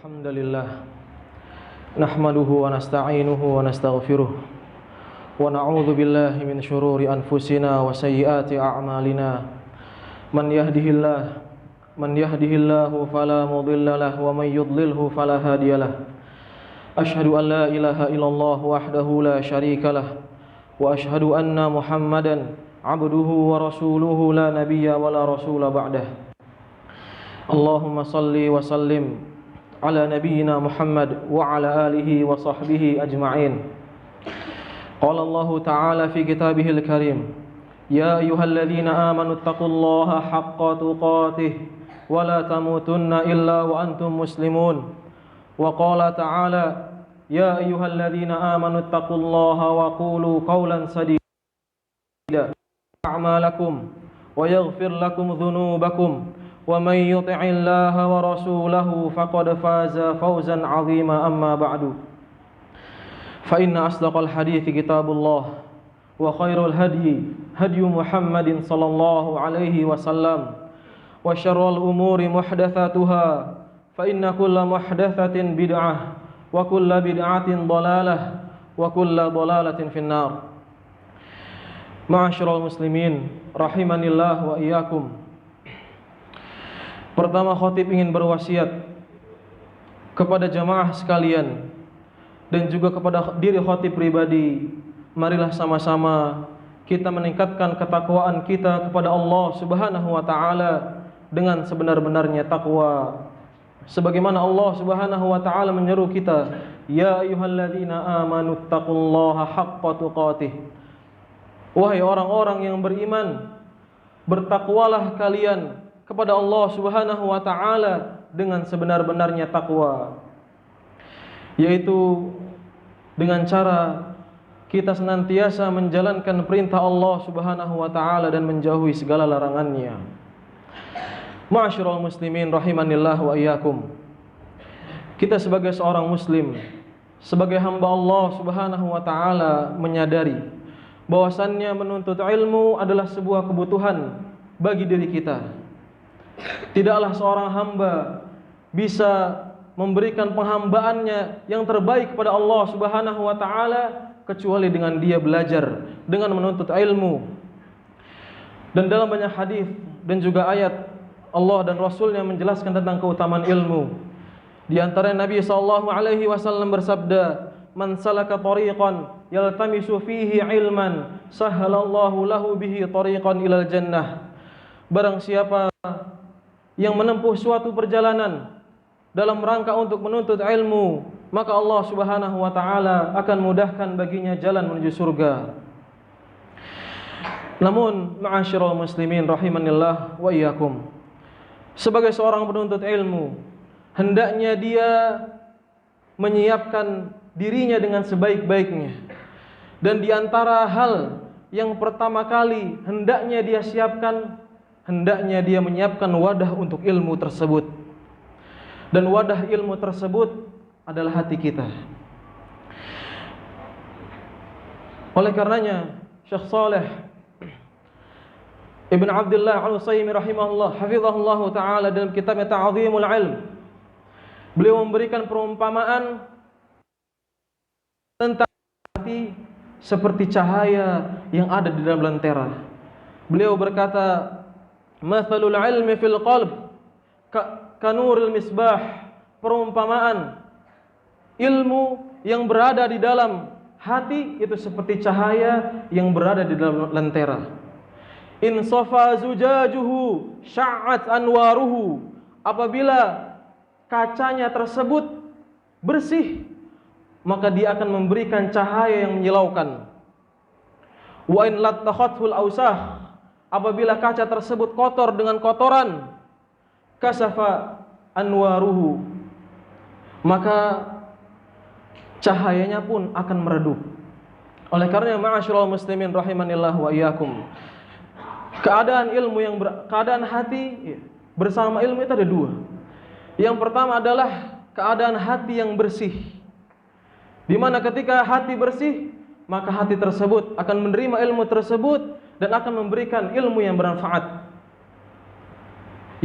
Alhamdulillah nahmaduhu wa nasta'inuhu wa nastaghfiruh wa na'udzu billahi min syururi anfusina wa sayyiati a'malina man yahdihillahu fala mudilla lahu wa man yudlilhu fala hadiyalah asyhadu an la ilaha illallah wahdahu la syarika lah wa asyhadu anna Muhammadan abduhu wa rasuluhu la nabiyya wa la rasula ba'dah. Allahumma salli wa sallim ala nabiyyina Muhammad wa ala alihi wa sahbihi ajma'in. Qala Allah ta'ala fi kitabihil karim, ya ayyuhalladzina amanu taqullaha haqqa tuqatih wa la tamutunna illa wa antum muslimun. Wa qala ta'ala, ya ayyuhalladzina amanu taqullaha wa qulu qawlan sadida a'malakum wa yaghfir lakum dhunubakum wa may yuti'illaha wa rasulahu faqad faza fawzan 'azima. Amma ba'du, fa inna asdaqal hadithi kitabullah wa khairul hadyi hadyu Muhammadin sallallahu alaihi wasallam wa syarrul umuri muhdatsatuha fa inna kulla muhdatsatin bid'ah wa kulla bid'atin dhalalah wa kulla dhalalatin finnar. Ma'asyiral muslimin rahimanillah wa iyyakum. Pertama, khatib ingin berwasiat kepada jamaah sekalian dan juga kepada diri khatib pribadi. Marilah sama-sama kita meningkatkan ketakwaan kita kepada Allah Subhanahu wa taala dengan sebenar-benarnya takwa. Sebagaimana Allah Subhanahu wa taala menyeru kita, ya ayyuhalladzina amanu taqullaha haqqa tuqatih. Wahai orang-orang yang beriman, bertakwalah kalian kepada Allah Subhanahu wa taala dengan sebenar-benarnya takwa, yaitu dengan cara kita senantiasa menjalankan perintah Allah Subhanahu wa taala dan menjauhi segala larangannya. Ma'asyiral muslimin rahimanillah wa iyyakum. Kita sebagai seorang muslim, sebagai hamba Allah Subhanahu wa taala menyadari bahwasannya menuntut ilmu adalah sebuah kebutuhan bagi diri kita. Tidaklah seorang hamba bisa memberikan penghambaannya yang terbaik kepada Allah Subhanahu wa taala kecuali dengan dia belajar, dengan menuntut ilmu. Dan dalam banyak hadis dan juga ayat Allah dan Rasulnya menjelaskan tentang keutamaan ilmu. Di antara Nabi sallallahu alaihi wasallam bersabda, "Man salaka tariqan yaltamisu fihi ilman, sahhalallahu lahu bihi tariqan ilal jannah." Barang siapa yang menempuh suatu perjalanan dalam rangka untuk menuntut ilmu, maka Allah Subhanahu wa taala akan mudahkan baginya jalan menuju surga. Namun, ma'asyiral muslimin rahimanillah wa iyyakum, sebagai seorang penuntut ilmu, hendaknya dia menyiapkan dirinya dengan sebaik-baiknya. Dan di antara hal yang pertama kali hendaknya dia siapkan, hendaknya dia menyiapkan wadah untuk ilmu tersebut. Dan wadah ilmu tersebut adalah hati kita. Oleh karenanya, Syekh Saleh Ibn Abdullah Al-Utsaimin rahimahullah, hafizahullah ta'ala, dalam kitabnya Ta'zimul Ilm, beliau memberikan perumpamaan tentang hati seperti cahaya yang ada di dalam lentera. Beliau berkata, mathalul ilmi fil qalb kanuril misbah. Perumpamaan ilmu yang berada di dalam hati itu seperti cahaya yang berada di dalam lentera. In safa zujajuhu sya'at anwaruhu. Apabila kacanya tersebut bersih, maka dia akan memberikan cahaya yang menyilaukan. Wa in latakhathul ausah. Apabila kaca tersebut kotor dengan kotoran, kasafa anwaruhu, maka cahayanya pun akan meredup. Oleh karena ma'asyiral muslimin rahimanillah wa iyyakum, keadaan ilmu keadaan hati bersama ilmu itu ada dua. Yang pertama adalah keadaan hati yang bersih, di mana ketika hati bersih, maka hati tersebut akan menerima ilmu tersebut dan akan memberikan ilmu yang bermanfaat,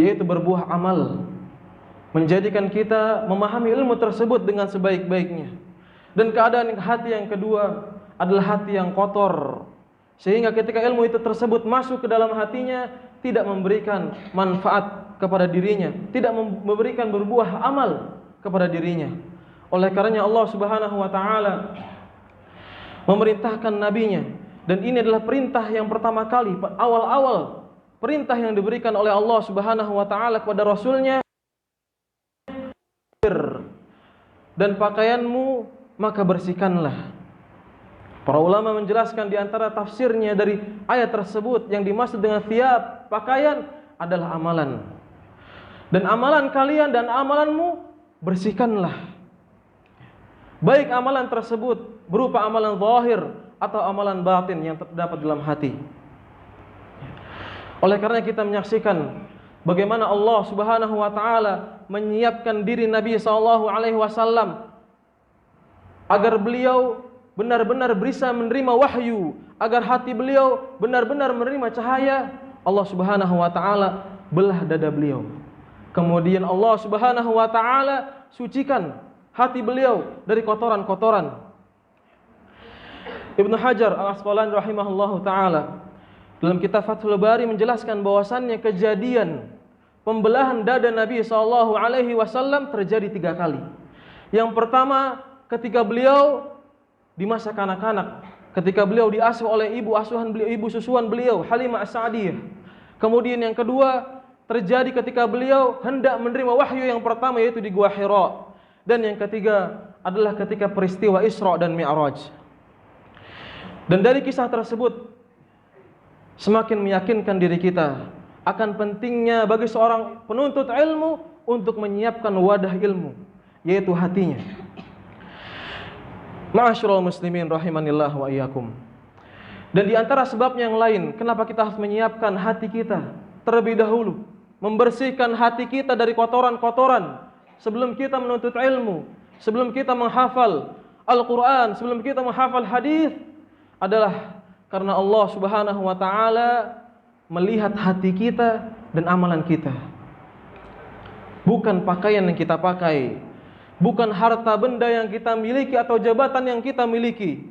yaitu berbuah amal, menjadikan kita memahami ilmu tersebut dengan sebaik-baiknya. Dan keadaan hati yang kedua adalah hati yang kotor, sehingga ketika ilmu itu tersebut masuk ke dalam hatinya, tidak memberikan manfaat kepada dirinya, tidak memberikan berbuah amal kepada dirinya. Oleh karenanya Allah Subhanahu wa taala memerintahkan nabinya, dan ini adalah perintah yang pertama kali, awal-awal perintah yang diberikan oleh Allah Subhanahu wa taala kepada rasulnya, dan pakaianmu maka bersihkanlah. Para ulama menjelaskan di antara tafsirnya dari ayat tersebut, yang dimaksud dengan thiyab, pakaian, adalah amalan. Dan amalan kalian dan amalanmu bersihkanlah. Baik amalan tersebut berupa amalan zahir atau amalan batin yang terdapat dalam hati. Oleh karena kita menyaksikan bagaimana Allah Subhanahu wa taala menyiapkan diri Nabi sallallahu alaihi wasallam agar beliau benar-benar bisa menerima wahyu, agar hati beliau benar-benar menerima cahaya. Allah Subhanahu wa taala belah dada beliau. Kemudian Allah Subhanahu wa taala sucikan hati beliau dari kotoran-kotoran. Ibnu Hajar Al-Asqalani rahimahullahu taala dalam kitab Fathul Bari menjelaskan bahwasannya kejadian pembelahan dada Nabi sallallahu alaihi wasallam terjadi 3 kali. Yang pertama ketika beliau di masa kanak-kanak, ketika beliau diasuh oleh ibu asuhan beliau, ibu susuan beliau, Halimah As-Sa'diyah. Kemudian yang kedua terjadi ketika beliau hendak menerima wahyu yang pertama, yaitu di Gua Hira. Dan yang ketiga adalah ketika peristiwa Isra dan Mi'raj. Dan dari kisah tersebut semakin meyakinkan diri kita akan pentingnya bagi seorang penuntut ilmu untuk menyiapkan wadah ilmu, yaitu hatinya. Ma'asyiral muslimin rahimanillah wa iyyakum. Dan di antara sebab yang lain kenapa kita harus menyiapkan hati kita terlebih dahulu, membersihkan hati kita dari kotoran-kotoran sebelum kita menuntut ilmu, sebelum kita menghafal Al-Quran, sebelum kita menghafal hadis, adalah karena Allah Subhanahu wa taala melihat hati kita dan amalan kita. Bukan pakaian yang kita pakai, bukan harta benda yang kita miliki atau jabatan yang kita miliki.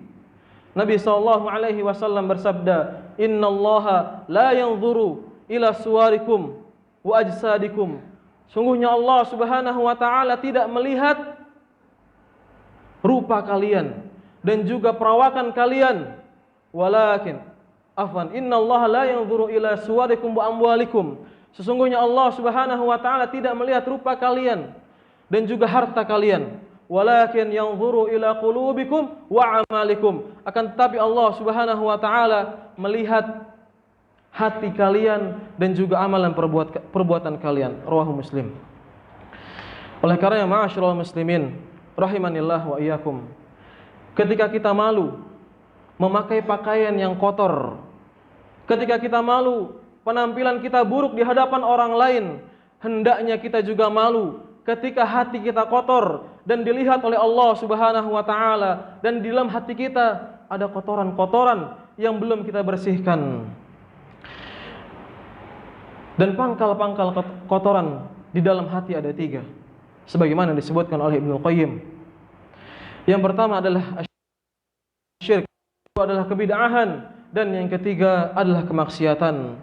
Nabi sallallahu alaihi wasallam bersabda, "Innallaha la yanzuru ila suwarikum wa ajsadikum." Sungguhnya Allah Subhanahu wa taala tidak melihat rupa kalian dan juga perawakan kalian, walakin innallaha la yanzuru ila suwarikum wa amwalikum. Sesungguhnya Allah Subhanahu wa taala tidak melihat rupa kalian dan juga harta kalian, walakin yanzuru ila qulubikum wa amalikum. Akan tetapi Allah Subhanahu wa taala melihat hati kalian dan juga amalan perbuatan kalian. Rawahu Muslim. Oleh karena ma'asyiral muslimin rahimanillah wa iyyakum, ketika kita malu memakai pakaian yang kotor, ketika kita malu penampilan kita buruk di hadapan orang lain, hendaknya kita juga malu ketika hati kita kotor dan dilihat oleh Allah Subhanahu wa taala, dan di dalam hati kita ada kotoran-kotoran yang belum kita bersihkan. Dan pangkal-pangkal kotoran di dalam hati ada 3, sebagaimana disebutkan oleh Ibnu Qayyim. Yang pertama adalah syirik, kedua adalah kebid'ahan, dan yang ketiga adalah kemaksiatan.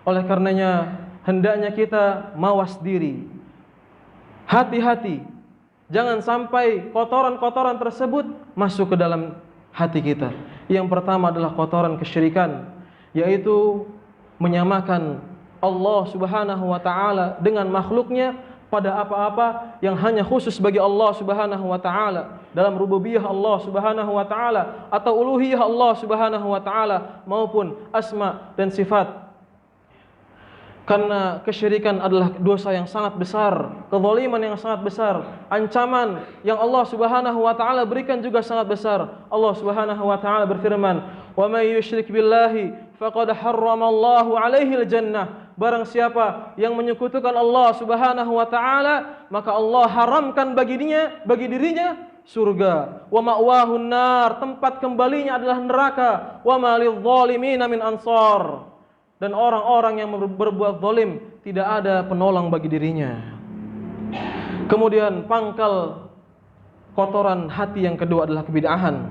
Oleh karenanya hendaknya kita mawas diri, hati-hati, jangan sampai kotoran-kotoran tersebut masuk ke dalam hati kita. Yang pertama adalah kotoran kesyirikan, yaitu menyamakan Allah Subhanahu wa taala dengan makhluknya pada apa-apa yang hanya khusus bagi Allah Subhanahu wa taala, dalam rububiyah Allah Subhanahu wa taala atau uluhiyah Allah Subhanahu wa taala maupun asma dan sifat. Karena kesyirikan adalah dosa yang sangat besar, kezaliman yang sangat besar, ancaman yang Allah Subhanahu wa taala berikan juga sangat besar. Allah Subhanahu wa taala berfirman, "Wa may yusyrik billahi faqad harramallahu 'alaihi al-jannah." Barang siapa yang menyekutukan Allah Subhanahu wa taala, maka Allah haramkan bagi dirinya surga. Wa ma'wahun nar, tempat kembalinya adalah neraka. Wa ma lidh-dhalimina min ansar. Dan orang-orang yang berbuat zalim tidak ada penolong bagi dirinya. Kemudian pangkal kotoran hati yang kedua adalah kebid'ahan,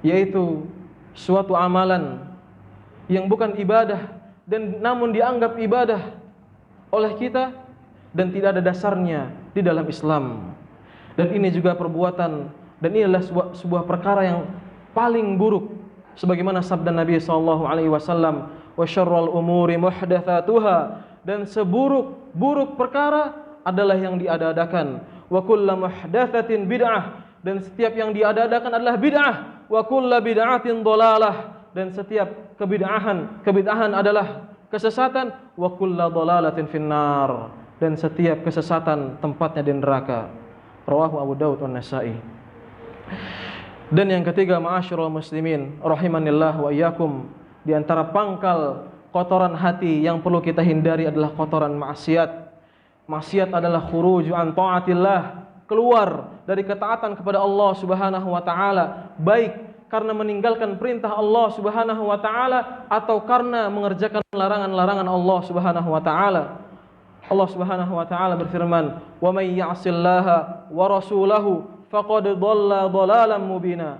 yaitu suatu amalan yang bukan ibadah dan namun dianggap ibadah oleh kita dan tidak ada dasarnya di dalam Islam. Dan ini juga perbuatan, dan ini adalah sebuah perkara yang paling buruk, sebagaimana sabda Nabi SAW, wa syarrul umuri muhdatsatuha, dan seburuk-buruk perkara adalah yang diada-adakan, wa kullu muhdatsatin bid'ah, dan setiap yang diada-adakan adalah bid'ah, wa kullu bid'atin dhalalah, dan setiap kebid'ahan adalah kesesatan, wa kullu dhalalatin finnar, dan setiap kesesatan tempatnya di neraka. Rawahu Abu Daud wan Nasa'i. Dan yang ketiga, ma'asyiral muslimin rahimanillah wa iyyakum, di antara pangkal kotoran hati yang perlu kita hindari adalah kotoran maksiat. Maksiat adalah khuruju an taatillah, keluar dari ketaatan kepada Allah Subhanahu wa taala, baik karena meninggalkan perintah Allah Subhanahu wa taala atau karena mengerjakan larangan-larangan Allah Subhanahu wa taala. Allah Subhanahu wa taala berfirman, "Wa may ya'sillaha wa rasulahu faqad dhalla dhalalan mubina."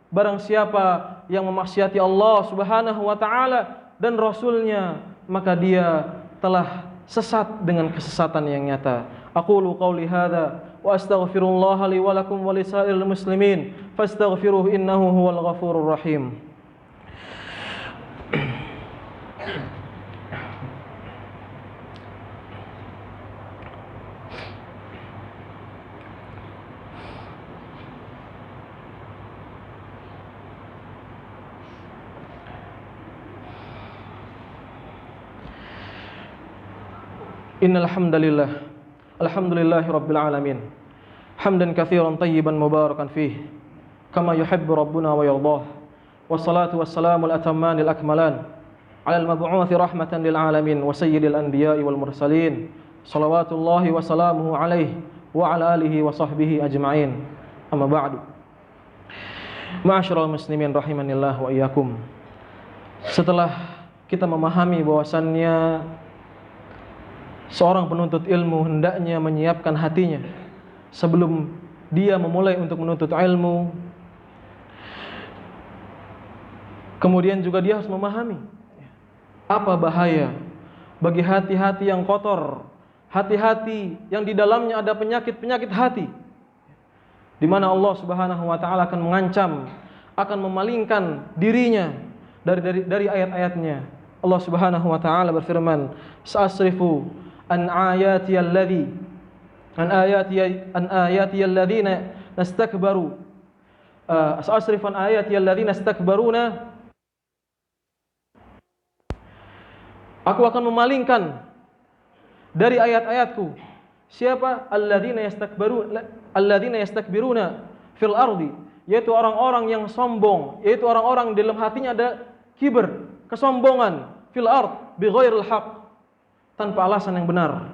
Barang siapa yang memaksiati Allah Subhanahu wa taala dan rasulnya, maka dia telah sesat dengan kesesatan yang nyata. Aqulu qauli hadza wa astaghfirullah li wa lakum wa lisairil muslimin fastaghfiruhu innahu huwal ghafurur rahim. Innal hamdalillah, alhamdulillahi rabbil alamin, hamdan katsiran tayyiban mubarakan fih, kama yuhibbu rabbuna wa yardah. Wassalatu wassalamul atammanil akmalan ala al-mab'uuts rahmatan lil alamin wa sayyidil anbiya'i wal mursalin, salawatullahi wa salamuhu alaihi wa ala alihi wa sahbihi ajma'in. Amma ba'du. Ma'asyiral muslimin rahimanillah wa iyyakum. Setelah kita memahami bahwasannya seorang penuntut ilmu hendaknya menyiapkan hatinya sebelum dia memulai untuk menuntut ilmu, kemudian juga dia harus memahami apa bahaya bagi hati-hati yang kotor, hati-hati yang di dalamnya ada penyakit-penyakit hati, di mana Allah Subhanahu wa taala akan mengancam, akan memalingkan dirinya dari ayat-ayatnya. Allah Subhanahu wa taala berfirman, "Sa'asrifu an ayati alladhina nastakbaru sa'asrifu an ayati alladhina nastakbaruna." Aku akan memalingkan dari ayat-ayatku. Siapa? Alladzina yastakbiruna fil ardi, yaitu orang-orang yang sombong, yaitu orang-orang di dalam hatinya ada kibr, kesombongan, fil ard bighairil haqq, tanpa alasan yang benar.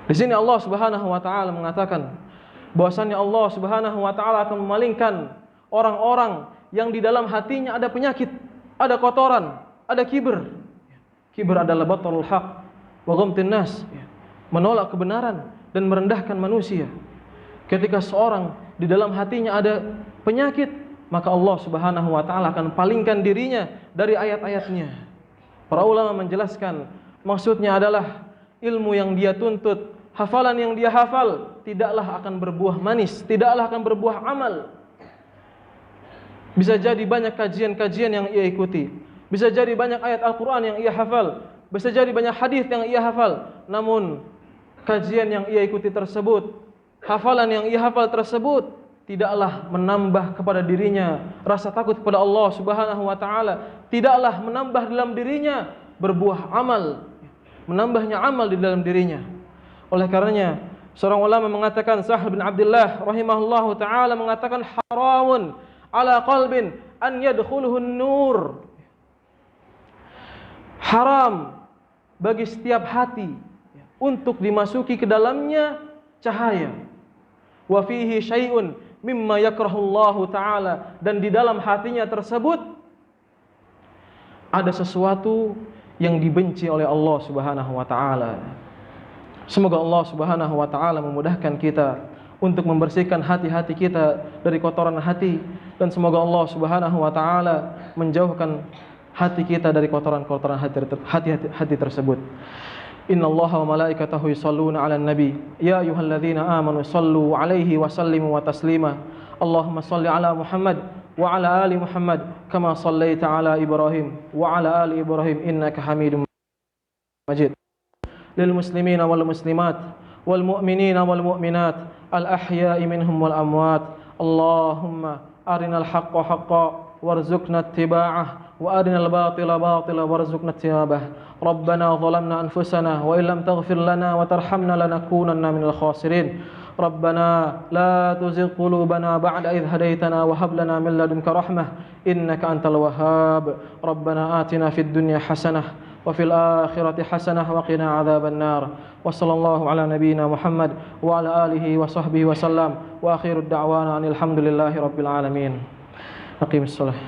Di sini Allah Subhanahu wa taala mengatakan bahwasannya Allah Subhanahu wa taala akan memalingkan orang-orang yang di dalam hatinya ada penyakit, ada kotoran, ada kibr. Kibr adalah batarul haq wa ghamtin nas, menolak kebenaran dan merendahkan manusia. Ketika seorang di dalam hatinya ada penyakit, maka Allah Subhanahu wa taala akan palingkan dirinya dari ayat-ayatnya. Para ulama menjelaskan maksudnya adalah ilmu yang dia tuntut, hafalan yang dia hafal tidaklah akan berbuah manis, tidaklah akan berbuah amal. Bisa jadi banyak kajian-kajian yang ia ikuti, bisa jadi banyak ayat Al-Quran yang ia hafal, bisa jadi banyak hadis yang ia hafal, namun kajian yang ia ikuti tersebut, hafalan yang ia hafal tersebut tidaklah menambah kepada dirinya rasa takut kepada Allah Subhanahu wa taala, tidaklah menambah dalam dirinya berbuah amal, menambahnya amal di dalam dirinya. Oleh karenanya seorang ulama mengatakan, Sahal bin Abdullah rahimahullahu taala mengatakan, haramun ala qalbin an yadkhuluhu nur. Haram bagi setiap hati untuk dimasuki ke dalamnya cahaya. Wa fihi syai'un mimma yakrahullahu ta'ala, dan di dalam hatinya tersebut ada sesuatu yang dibenci oleh Allah Subhanahu wa ta'ala. Semoga Allah Subhanahu wa taala memudahkan kita untuk membersihkan hati-hati kita dari kotoran hati, dan semoga Allah Subhanahu wa taala menjauhkan hati kita dari kotoran-kotoran hati tersebut. Innallaha wa malaikatahu yusholluna 'alan nabi ya ayyuhalladzina amanu shallu 'alaihi wa sallimu wa taslima. Allahumma shalli 'ala Muhammad wa 'ala ali Muhammad kama shallaita 'ala Ibrahim wa 'ala ali Ibrahim innaka Hamidum Majid. Lil muslimina wal muslimat wal mu'minina wal mu'minat al ahya'i minhum wal amwat. Allahumma arinal haqqa haqqan warzuqna ittiba'ah wa arinal batila batila warzuqna ijtinabah. Rabbana zalamna anfusana wa illam taghfir lana wa tarhamna lanakunanna minal khasirin. Rabbana la tuzigh qulubana ba'da idh hadaytana wa hab lana min ladunka rahmah innaka antal wahhab. Rabbana atina fid dunya hasanah wa fil akhirati hasanah wa qina adzaban nar. Wa sallallahu ala nabiyyina Muhammad wa ala alihi wa sahbihi wa sallam wa akhiru da'wana alhamdulillahi rabbil alamin. Aqimus shalah.